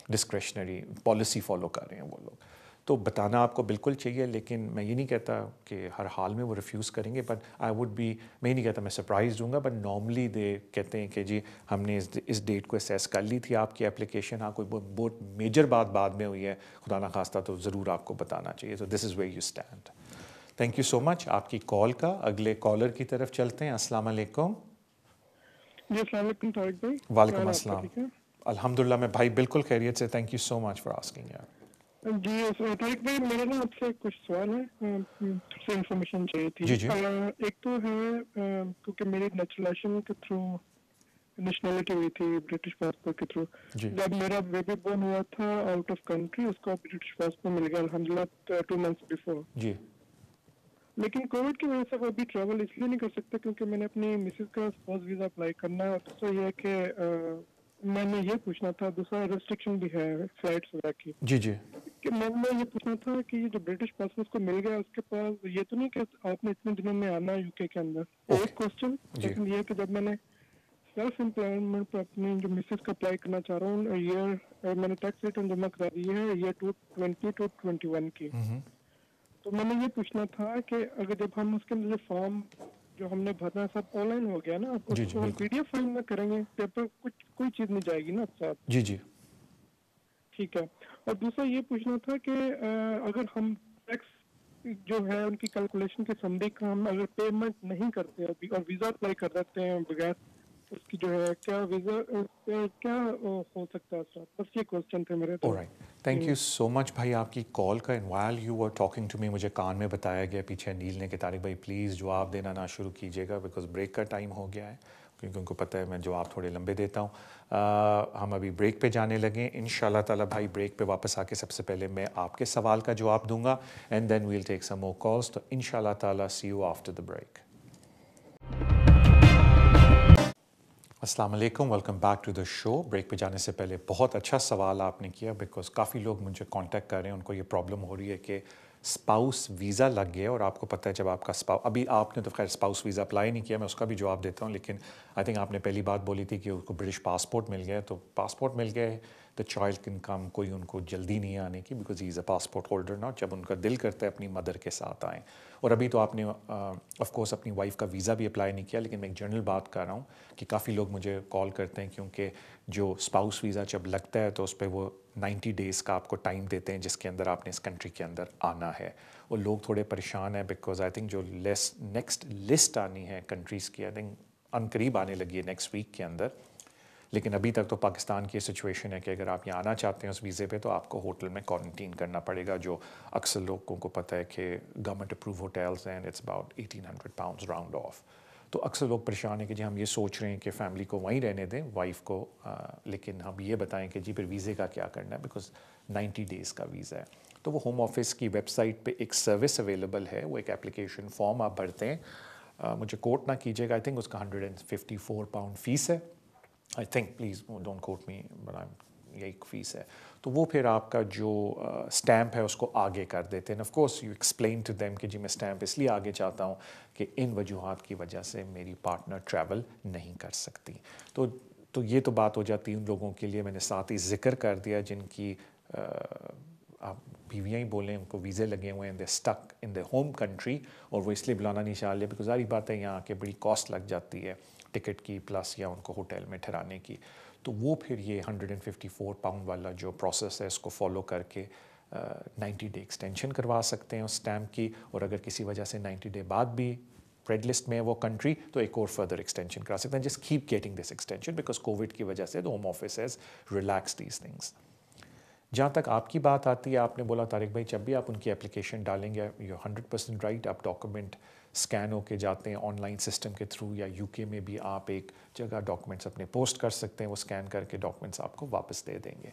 discretionary policy follow کر رہے ہیں وہ لوگ. تو بتانا آپ کو بالکل چاہیے, لیکن میں یہ نہیں کہتا کہ ہر حال میں وہ ریفیوز کریں گے, بٹ آئی ووڈ بی, میں یہ نہیں کہتا میں سرپرائز ہوں گا, بٹ نارملی دے کہتے ہیں کہ جی ہم نے اس ڈیٹ کو اسیس کر لی تھی آپ کی اپلیکیشن, ہاں کوئی بہت میجر بات بعد میں ہوئی ہے خدا نہ خواستہ تو ضرور آپ کو بتانا چاہیے. تو this is where you stand. Thank you so much آپ کی کال کا. اگلے کالر کی طرف چلتے ہیں. السلام علیکم. جی السلام علیکم طارق بھائی. وعلیکم السلام. الحمدللہ میں بھائی بالکل خیریت سے. Thank you so much for asking. جی طارق بھائی میرا نا آپ سے کچھ سوال ہے, سے انفارمیشن چاہیے تھی. جی جی ایک تو ہے کیونکہ میری نیچرلائزیشن کے تھرو نیشنلٹی ہوئی تھی برٹش پاسپورٹ کے تھرو. جب میرا بیبی بورن ہوا تھا آؤٹ آف کنٹری اس کو برٹش پاسپورٹ مل گیا الحمدللہ 2 months بفور. جی لیکن کووڈ کی وجہ سے وہ ابھی ٹریول اس لیے نہیں کر سکتے کیونکہ میں نے اپنی مسز کا اسپاؤس ویزا اپلائی کرنا ہے. اور دوسرا یہ ہے کہ میں نے یہ پوچھنا تھا, دوسرا ریسٹرکشن بھی ہے فلائٹس وغیرہ کی. جی جی کہ میں یہ پوچھنا تھا کہ یہ جو برٹش پاسپورٹ کو مل گیا اس کے پاس یہ تو نہیں کہ آپ نے اتنے دنوں میں آنا ہے UK کے اندر. ایک کوشچن. لیکن یہ کہ جب میں نے سیلف امپلائمنٹ پر اپنی جو مسز کا اپلائی کرنا چاہ رہا ہوں ایئر, میں نے ٹیکس ریٹرن جمع کرا دی ہے ایئر 2020 to 21 کی. تو میں نے یہ پوچھنا تھا کہ اگر جب ہم اس کے اندر جو فارم جو ہم نے بھرنا سب آن لائن ہو گیا نا, اس کو PDF فائل میں کریں گے, پیپر کوئی چیز نہیں جائے گی نا ساتھ. جی جی ٹھیک ہے. اور دوسرا یہ پوچھنا تھا کہ اگر ہم ٹیکس جو ہے ان کی کیلکولیشن کی سمری کا ہم اگر پیمنٹ نہیں کرتے ابھی اور ویزا اپلائی کر دیتے ہیں بغیر اس کی جو ہے کیا ویزا کیا ہو سکتا ہے سر؟ بس یہ کوشچن تھے میرے. تو تھینک یو سو مچ بھائی آپ کی کال کا. And while you are talking to me مجھے کان میں بتایا گیا پیچھے نیل نے کہ طارق بھائی پلیز جواب دینا نہ شروع کیجیے گا بیکاز بریک کا ٹائم ہو گیا ہے, کیونکہ ان کو پتہ ہے میں جواب تھوڑے لمبے دیتا ہوں. ہم ابھی بریک پہ جانے لگیں. ان شاء اللہ تعالیٰ بھائی بریک پہ واپس آ کے سب سے پہلے میں آپ کے سوال کا جواب دوں گا and then we'll take some more calls. تو ان شاء اللہ تعالیٰ see you after the break. السلام علیکم, welcome back to the show. Break پہ جانے سے پہلے بہت اچھا سوال آپ نے کیا بیکاز کافی لوگ مجھے کانٹیکٹ کر رہے ہیں, ان کو یہ پرابلم ہو رہی ہے کہ اسپاؤس ویزا لگ گیا. اور آپ کو پتہ ہے جب آپ کا ابھی آپ نے تو خیر اسپاؤس ویزا اپلائی نہیں کیا, میں اس کا بھی جواب دیتا ہوں, لیکن آئی تھنک آپ نے پہلی بات بولی تھی کہ اس کو برٹش پاسپورٹ مل گیا. تو پاسپورٹ مل گئے تو چائلڈ کین کم, کوئی ان کو جلدی نہیں آنے کی because he is a passport holder نا. جب ان کا دل کرتا ہے اپنی مدر کے ساتھ آئیں. اور ابھی تو آپ نے آف کورس اپنی وائف کا ویزا بھی اپلائی نہیں کیا, لیکن میں ایک جنرل بات کر رہا ہوں کہ کافی لوگ مجھے کال کرتے ہیں کیونکہ جو اسپاؤس ویزا جب لگتا ہے تو اس پہ وہ 90 days کا آپ کو ٹائم دیتے ہیں جس کے اندر آپ نے اس کنٹری کے اندر آنا ہے. اور لوگ تھوڑے پریشان ہیں بیکاز آئی تھنک جو نیکسٹ لسٹ آنی ہے کنٹریز کی آئی تھنک ان قریب آنے لگی ہے نیکسٹ ویک کے اندر. لیکن ابھی تک تو پاکستان کی سچویشن ہے کہ اگر آپ یہاں آنا چاہتے ہیں اس ویزے پہ تو آپ کو ہوٹل میں کوارنٹین کرنا پڑے گا, جو اکثر لوگوں کو پتہ ہے کہ گورنمنٹ اپروو ہوٹلز ہیں, it's about 1800 pounds round off. تو اکثر لوگ پریشان ہیں کہ جی ہم یہ سوچ رہے ہیں کہ فیملی کو وہیں رہنے دیں, وائف کو, لیکن ہم یہ بتائیں کہ جی پھر ویزے کا کیا کرنا ہے بیکاز 90 days کا ویزا ہے. تو وہ ہوم آفس کی ویب سائٹ پہ ایک سروس اویلیبل ہے, وہ ایک اپلیکیشن فارم آپ بھرتے ہیں, مجھے کوٹ نہ کیجیے گا, آئی تھنک اس کا 154 pound فیس ہے, آئی تھنک, پلیز ڈونٹ کوٹ می, یہ ایک فیس ہے. تو وہ پھر آپ کا جو اسٹیمپ ہے اس کو آگے کر دیتے ہیں. Of course you explain to them کہ جی میں اسٹیمپ اس لیے آگے چاہتا ہوں کہ ان وجوہات کی وجہ سے میری پارٹنر ٹریول نہیں کر سکتی. تو یہ تو بات ہو جاتی ہے ان لوگوں کے لیے. میں نے ساتھ ہی ذکر کر دیا جن کی آپ بیویاں ہی بولیں, ان کو ویزے لگے ہوئے ہیں, they stuck in they home country, اور وہ اس لیے بلانا نہیں چاہ رہے بیکاز ساری بات ہے یہاں آ کے بڑی کاسٹ لگ جاتی ہے ٹکٹ کی پلس یا ان کو ہوٹل میں ٹھہرانے کی. تو وہ پھر یہ 154 pound والا جو پروسیس ہے اس کو فالو کر کے 90 day ایکسٹینشن کروا سکتے ہیں اس اسٹیمپ کی. اور اگر کسی وجہ سے 90 day بعد بھی ریڈ لسٹ میں وہ کنٹری تو ایک اور فردر ایکسٹینشن کرا سکتے ہیں. Just keep getting this extension because Covid کی وجہ سے home office has relax these things. جہاں تک آپ کی بات آتی ہے, آپ نے بولا طارق بھائی جب بھی آپ ان کی اپلیکیشن ڈالیں گے یو 100% رائٹ, آپ ڈاکومنٹ اسکین ہو کے جاتے ہیں آن لائن سسٹم کے تھرو, یا یو کے میں بھی آپ ایک جگہ ڈاکومنٹس اپنے پوسٹ کر سکتے ہیں, وہ اسکین کر کے ڈاکومنٹس آپ کو واپس دے دیں گے.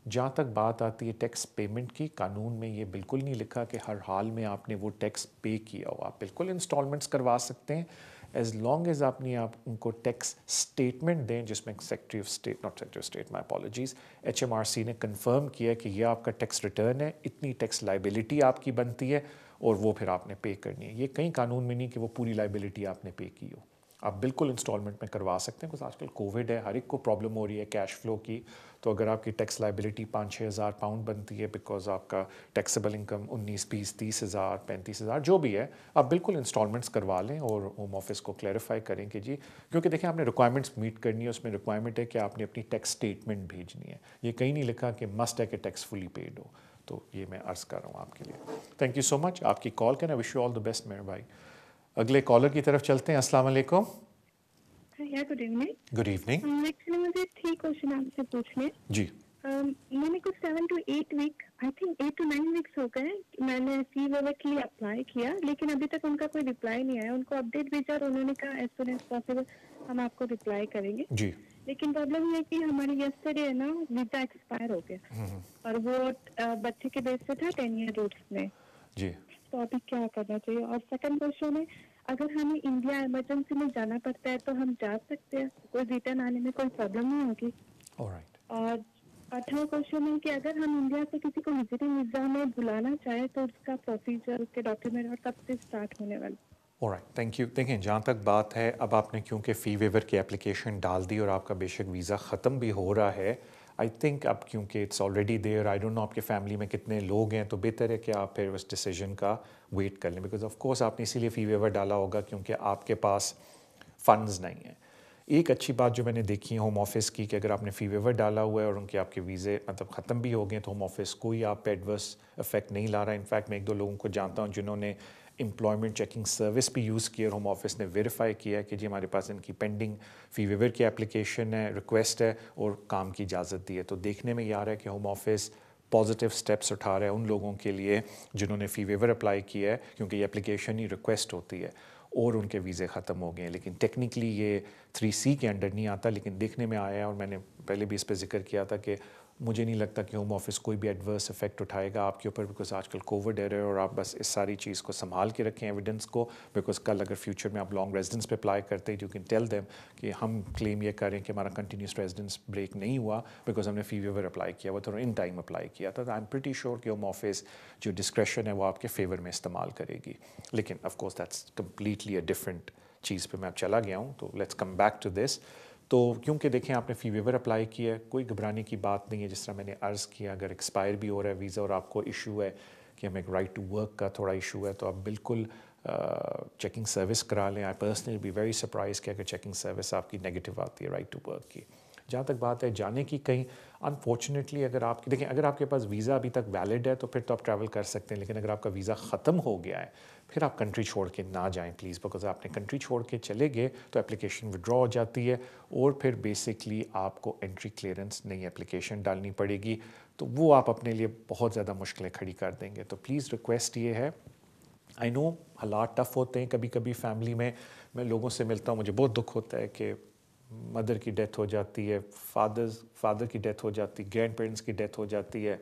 جہاں تک بات آتی ہے ٹیکس پیمنٹ کی, قانون میں یہ بالکل نہیں لکھا کہ ہر حال میں آپ نے وہ ٹیکس پے کیا ہو. آپ بالکل انسٹالمنٹس کروا سکتے ہیں ایز لانگ ایز آپ ان کو ٹیکس اسٹیٹمنٹ دیں جس میں secretary of state, not secretary of state, my apologies, HMRC نے کنفرم کیا کہ یہ آپ کا ٹیکس ریٹرن ہے, اتنی ٹیکس لائبلٹی آپ کی بنتی ہے اور وہ پھر آپ نے پے کرنی ہے. یہ کہیں قانون میں نہیں کہ وہ پوری لائبلٹی آپ نے پے کی ہو. آپ بالکل انسٹالمنٹ میں کروا سکتے ہیں, کیونکہ آج کل کووڈ ہے, ہر ایک کو پرابلم ہو رہی ہے کیش فلو کی. تو اگر آپ کی ٹیکس لائبلٹی 5-6 ہزار پاؤنڈ بنتی ہے بیکاز آپ کا ٹیکسیبل انکم 19-20-30 ہزار 35 ہزار جو بھی ہے, آپ بالکل انسٹالمنٹس کروا لیں اور ہوم آفس کو کلیئرفائی کریں کہ جی, کیونکہ دیکھیں آپ نے ریکوائرمنٹس میٹ کرنی ہے, اس میں ریکوائرمنٹ ہے کہ آپ نے اپنی ٹیکس اسٹیٹمنٹ بھیجنی ہے. یہ کہیں نہیں لکھا کہ مسٹ ہے کہ ٹیکس فلی پیڈ ہو. تو یہ میں عرض کر رہا ہوں آپ کے لیے. تھینک یو سو مچ آپ کی کال کا, wish you all the best میرے بھائی. اگلے کالر کی طرف چلتے ہیں. السلام علیکم. Good evening. Good evening. Actually مجھے 3 کوشچن آپ سے پوچھنے. جی. میں نے کچھ 7 to 8 week, I think 8 to 9 weeks ہو گئے میں نے فی ویور کے لیے اپلائی کیا, لیکن ابھی تک ان کا کوئی رپلائی نہیں آیا. ان کو اپڈیٹ بھیجا اور انہوں نے کہا ایز سون ایز پاسبل ہم آپ کو رپلائی کریں گے. جی. لیکن پرابلم یہ ہے کہ ہماری یسٹرڈے ہے نا ویزا ایکسپائر ہو گیا, اور وہ بچے کے بیس سے تھا 10 year روٹس میں. جی. تو ابھی کیا کرنا چاہیے؟ اور سیکنڈ کوشچن ہے, اگر ہمیں انڈیا ایمرجنسی میں جانا پڑتا ہے تو ہم جا سکتے ہیں, کوئی ریٹرن آنے میں کوئی پرابلم نہیں ہوگی؟ اور تھرڈ کوشچن ہے کہ اگر ہم انڈیا سے کسی کو وزٹنگ ویزا میں بلانا چاہیں تو اس کا پروسیجر, اس کے ڈاکیومنٹ اور کب سے اسٹارٹ ہونے والا؟ All right, thank you. دیکھیں جہاں تک بات ہے, اب آپ نے کیونکہ فی ویور کی اپلیکیشن ڈال دی اور آپ کا بے شک ویزا ختم بھی ہو رہا ہے, آئی تھنک اب کیونکہ it's already there, I don't know آپ کے فیملی میں کتنے لوگ ہیں, تو بہتر ہے کہ آپ پھر اس ڈیسیجن کا ویٹ کر لیں, بیکاز آف کورس آپ نے اسی لیے فی ویور ڈالا ہوگا کیونکہ آپ کے پاس فنڈز نہیں ہیں. ایک اچھی بات جو میں نے دیکھی ہے ہوم آفس کی کہ اگر آپ نے فی ویور ڈالا ہوا ہے اور ان کے آپ کے ویزے مطلب ختم بھی ہو گئے تو ہوم آفس کوئی آپ پہ ایڈورس افیکٹ نہیں لا رہا. انفیکٹ میں ایک دو لوگوں کو جانتا ہوں جنہوں نے امپلائمنٹ چیکنگ سروس بھی یوز کی اور ہوم آفس نے ویریفائی کیا کہ جی ہمارے پاس ان کی پینڈنگ فی ویور کی اپلیکیشن ہے, ریکویسٹ ہے اور کام کی اجازت دی ہے. تو دیکھنے میں یہ آ رہا ہے کہ ہوم آفس پازیٹیو سٹیپس اٹھا رہا ہے ان لوگوں کے لیے جنہوں نے فی ویور اپلائی کیا ہے, کیونکہ یہ اپلیکیشن ہی ریکویسٹ ہوتی ہے اور ان کے ویزے ختم ہو گئے ہیں. لیکن ٹیکنیکلی یہ 3C کے انڈر نہیں آتا, لیکن دیکھنے میں آیا ہے اور میں نے پہلے بھی اس پہ ذکر کیا تھا کہ مجھے نہیں لگتا کہ ہوم آفس کوئی بھی ایڈورس افیکٹ اٹھائے گا آپ کے اوپر, بیکاز آج کل کووڈ ایرا ہے اور آپ بس اس ساری چیز کو سنبھال کے رکھیں ایویڈنس کو, بیکاز کل اگر فیوچر میں آپ لانگ ریزیڈنس پہ اپلائی کرتے یو کین ٹیل دیم کہ ہم کلیم یہ کریں کہ ہمارا کنٹینیوس ریزیڈنس بریک نہیں ہوا بیکاز ہم نے فی ویور اپلائی کیا ہوا تھا اور ان ٹائم اپلائی کیا تھا. آئی ایم پریٹی شیور کہ ہوم آفس جو ڈسکریشن ہے وہ آپ کے فیور میں استعمال کرے گی. لیکن of course that's completely a different چیز پہ میں اب چلا گیا ہوں, تو let's come back to this. تو کیونکہ دیکھیں آپ نے فی ویور اپلائی کیا ہے, کوئی گھبرانے کی بات نہیں ہے. جس طرح میں نے عرض کیا, اگر ایکسپائر بھی ہو رہا ہے ویزا اور آپ کو ایشو ہے کہ ہمیں ایک رائٹ ٹو ورک کا تھوڑا ایشو ہے, تو آپ بالکل چیکنگ سروس کرا لیں. I personally be very surprise کہ اگر چیکنگ سروس آپ کی نیگیٹو آتی ہے رائٹ ٹو ورک کی. جہاں تک بات ہے جانے کی, کہیں انفارچونیٹلی اگر آپ دیکھیں اگر آپ کے پاس ویزا ابھی تک ویلڈ ہے تو پھر تو آپ ٹریول کر سکتے ہیں, لیکن اگر آپ کا ویزا ختم ہو گیا ہے پھر آپ کنٹری چھوڑ کے نہ جائیں پلیز, بیکاز آپ نے کنٹری چھوڑ کے چلے گئے تو اپلیکیشن ودرا ہو جاتی ہے اور پھر بیسکلی آپ کو انٹری کلیئرنس نئی اپلیکیشن ڈالنی پڑے گی, تو وہ آپ اپنے لیے بہت زیادہ مشکلیں کھڑی کر دیں گے. تو پلیز ریکویسٹ یہ ہے, آئی نو حالات ٹف ہوتے ہیں کبھی کبھی فیملی میں لوگوں سے ملتا ہوں, مجھے بہت دکھ ہوتا ہے کہ مدر کی ڈیتھ ہو جاتی ہے, فادر کی ڈیتھ ہو جاتی ہے, گرینڈ پیرنٹس کی ڈیتھ ہو جاتی ہے,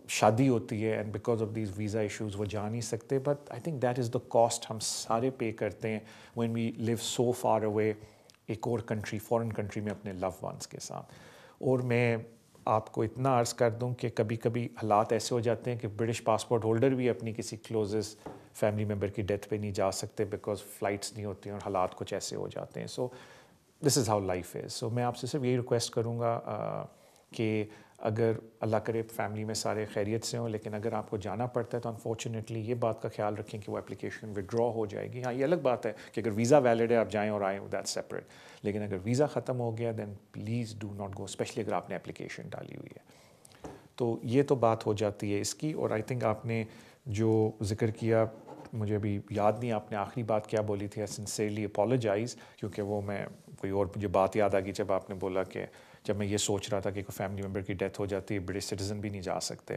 شادی ہوتی ہے, and because of these visa issues وہ جا نہیں سکتے. But I think that is the cost ہم سارے پے کرتے ہیں when we leave so far away ایک اور کنٹری, فارن کنٹری میں اپنے لو ونس کے ساتھ. اور میں آپ کو اتنا عرض کر دوں کہ کبھی کبھی حالات ایسے ہو جاتے ہیں کہ برٹش پاسپورٹ ہولڈر بھی اپنی کسی کلوزسٹ فیملی ممبر کی ڈیتھ پہ نہیں جا سکتے بیکاز فلائٹس نہیں ہوتی ہیں اور حالات کچھ ایسے ہو جاتے ہیں. سو دس از ہاؤ لائف از. سو میں آپ سے صرف یہی ریکویسٹ کروں گا کہ اگر اللہ کرے فیملی میں سارے خیریت سے ہوں, لیکن اگر آپ کو جانا پڑتا ہے تو انفارچونیٹلی یہ بات کا خیال رکھیں کہ وہ اپلیکیشن ودرا ہو جائے گی. ہاں یہ الگ بات ہے کہ اگر ویزا ویلڈ ہے آپ جائیں اور آئیں, دیٹس سیپریٹ, لیکن اگر ویزا ختم ہو گیا then please do not go, especially اگر آپ نے اپلیکیشن ڈالی ہوئی ہے. تو یہ تو بات ہو جاتی ہے اس کی. اور آئی تھنک آپ نے جو ذکر کیا, مجھے ابھی یاد نہیں آپ نے آخری بات کیا بولی تھی. آئی سنسیئرلی اپالوجائز, کیونکہ وہ میں کوئی اور مجھے بات یاد آ گئی جب آپ نے بولا کہ جب میں یہ سوچ رہا تھا کہ کوئی فیملی ممبر کی ڈیتھ ہو جاتی ہے برٹش سٹیزن بھی نہیں جا سکتے.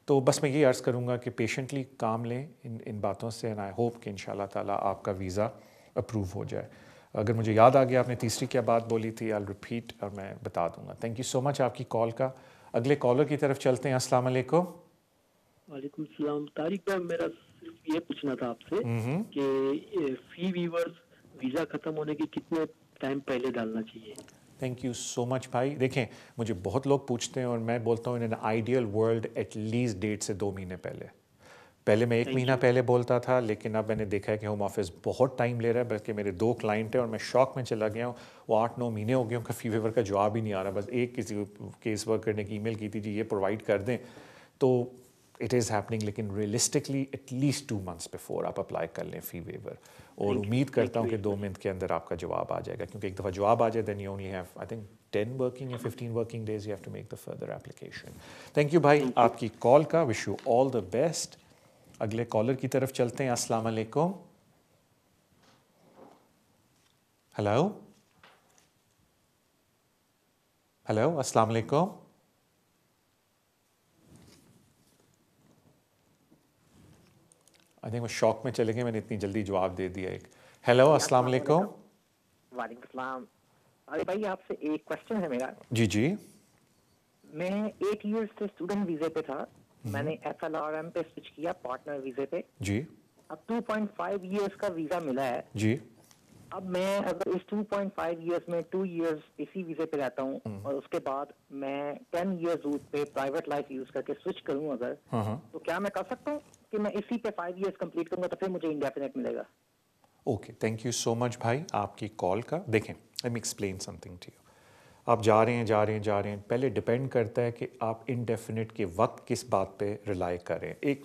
تو بس میں یہ عرض کروں گا کہ پیشنٹلی کام لیں ان باتوں سے, اینڈ آئی ہوپ کہ انشاءاللہ تعالیٰ آپ کا ویزا اپروو ہو جائے. اگر مجھے یاد آ گیا آپ نے تیسری کیا بات بولی تھی, آئی ریپیٹ اور میں بتا دوں گا. تھینک یو سو مچ آپ کی کال کا. اگلے کالر کی طرف چلتے ہیں. السلام علیکم. وعلیکم السلام. طارق بھائی میرا صرف یہ پوچھنا تھا آپ سے کہ فی ویورز ویزا ختم ہونے کے کتنے ٹائم پہلے ڈالنا چاہیے؟ تھینک یو سو مچ بھائی. دیکھیں مجھے بہت لوگ پوچھتے ہیں اور میں بولتا ہوں in an ideal world at least 1.5 سے 2 مہینے پہلے میں 1 مہینہ پہلے بولتا تھا, لیکن اب میں نے دیکھا ہے کہ ہوم آفس بہت ٹائم لے رہا ہے. بلکہ میرے 2 کلائنٹ ہیں اور میں شاک میں چلا گیا ہوں, وہ 8-9 مہینے ہو گئے ان کا فی ویور کا جواب ہی نہیں آ رہا. بس ایک کسی کیس ورکر نے ای میل کی تھی جی یہ پرووائڈ کر دیں, تو اٹ از ہیپننگ. لیکن realistically at least 2 months before آپ اپلائی کر لیں فی ویور, اور امید کرتا ہوں کہ 2 منتھ کے اندر آپ کا جواب آ جائے گا. کیونکہ ایک دفعہ جواب آ جائے then you only have I think 10 working یا 15 working days you have to make the further application. Thank you بھائی آپ کی کال کا. Wish you all the best. اگلے کالر کی طرف چلتے ہیں. السلام علیکم. ہیلو السلام علیکم. آئی تھنک وہ شوق میں چلے گئے, میں نے اتنی جلدی جواب دے دیا. ایک ہیلو السلام علیکم. وعلیکم السلام. ارے بھائی آپ سے ایک کوشچن ہے میرا. جی میں 8 years سے اسٹوڈنٹ ویزے پہ تھا, میں نے FLRM پہ سوئچ کیا پارٹنر ویزے پہ. جی اب 2.5 years کا ویزا ملا ہے. جی اب میں اگر اس 2.5 years میں 2 years اسی ویزے پہ رہتا ہوں اور اس کے بعد میں 10 years روٹ پہ پرائیویٹ لائف یوز کر کے سوئچ کروں اگر, تو کیا میں کر سکتا ہوں کہ میں اسی پہ 5 years کمپلیٹ کروں گا تو پھر مجھے انڈیفینٹ ملے گا؟ Okay thank you so much بھائی آپ کی کال کا. دیکھیں let me explain something to you. آپ جا رہے ہیں پہلے ڈپینڈ کرتا ہے کہ آپ انڈیفینٹ کے وقت کس بات پہ ریلائی کریں. ایک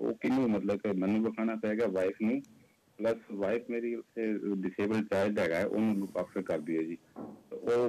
ਉਹ ਕਿਹਨੂੰ ਮਤਲਬ ਕਿ ਮੈਨੂੰ ਵਿਖਾਣਾ ਪਏਗਾ ਵਾਈਫ ਨੂੰ, ਪਲੱਸ ਵਾਈਫ ਮੇਰੀ ਉੱਥੇ ਡਿਸੇਬਲ ਚਾਈਲਡ ਹੈਗਾ, ਉਹਨੂੰ ਲੁੱਕ ਆਫਟਰ ਕਰਦੀ ਹੈ ਜੀ, ਉਹ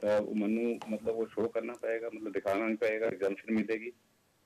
ਤਾਂ ਮੈਨੂੰ ਮਤਲਬ ਉਹ ਸ਼ੋਅ ਕਰਨਾ ਪਏਗਾ, ਮਤਲਬ ਦਿਖਾਣਾ ਨਹੀਂ ਪਏਗਾ, ਐਗਜ਼ੈਂਪਸ਼ਨ ਮਿਲੇਗੀ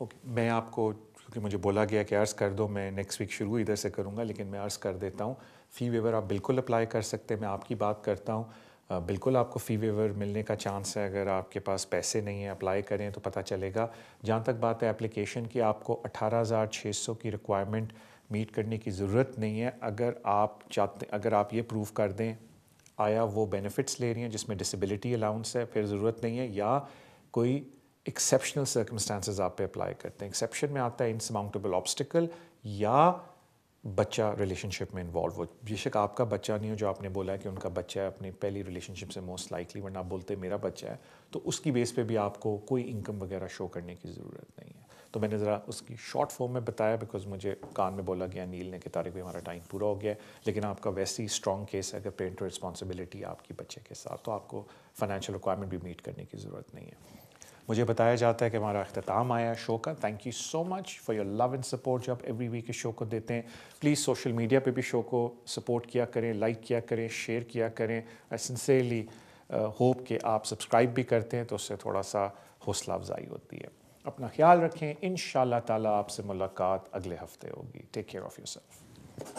اوکے، میں آپ کو کیونکہ مجھے بولا گیا کہ عرض کر دو، میں نیکسٹ ویک شروع ادھر سے کروں گا، لیکن میں عرض کر دیتا ہوں فی ویور آپ بالکل اپلائی کر سکتے ہیں. میں آپ کی بات کرتا ہوں، بالکل آپ کو فی ویور ملنے کا چانس ہے. اگر آپ کے پاس پیسے نہیں ہیں اپلائی کریں تو پتہ چلے گا. جہاں تک بات ہے اپلیکیشن کی، آپ کو 18,600 کی ریکوائرمنٹ میٹ کرنے کی ضرورت نہیں ہے. اگر آپ یہ پروف کر دیں آیا وہ بینیفٹس لے رہی ہیں جس میں ڈسیبلٹی الاؤنس ہے، پھر ضرورت نہیں ہے. یا کوئی ایکسیپشنل سرکمسٹانسز آپ پہ اپلائی کرتے ہیں. ایکسیپشن میں آتا ہے انسرماؤنٹیبل آبسٹیکل یا بچہ ریلیشن شپ میں انوالو ہو. بے شک آپ کا بچہ نہیں ہو، جو آپ نے بولا ہے کہ ان کا بچہ ہے اپنی پہلی ریلیشن شپ سے موسٹ لائکلی، ورنہ آپ بولتے میرا بچہ ہے، تو اس کی بیس پہ بھی آپ کو کوئی انکم وغیرہ شو کرنے کی ضرورت نہیں ہے. تو میں نے ذرا اس کی شارٹ فارم میں بتایا بیکاز مجھے کان میں بولا گیا نیل نے کہ طارق بھائی ہمارا ٹائم پورا ہو گیا ہے. لیکن آپ کا ویسے ہی اسٹرانگ کیس ہے اگر پیرنٹل رسپانسبلٹی آپ کی بچے کے ساتھ، تو آپ کو فائنینشیل ریکوائرمنٹ بھی میٹ کرنے کی ضرورت نہیں ہے. مجھے بتایا جاتا ہے کہ ہمارا اختتام آیا شو کا. Thank you so much for your love and support جو آپ ایوری ویک اس شو کو دیتے ہیں. پلیز سوشل میڈیا پہ بھی شو کو سپورٹ کیا کریں، لائک کیا کریں، شیئر کیا کریں. آئی سنسیئرلی ہوپ کہ آپ سبسکرائب بھی کرتے ہیں تو اس سے تھوڑا سا حوصلہ افزائی ہوتی ہے. اپنا خیال رکھیں، انشاءاللہ تعالیٰ آپ سے ملاقات اگلے ہفتے ہوگی. Take care of your self.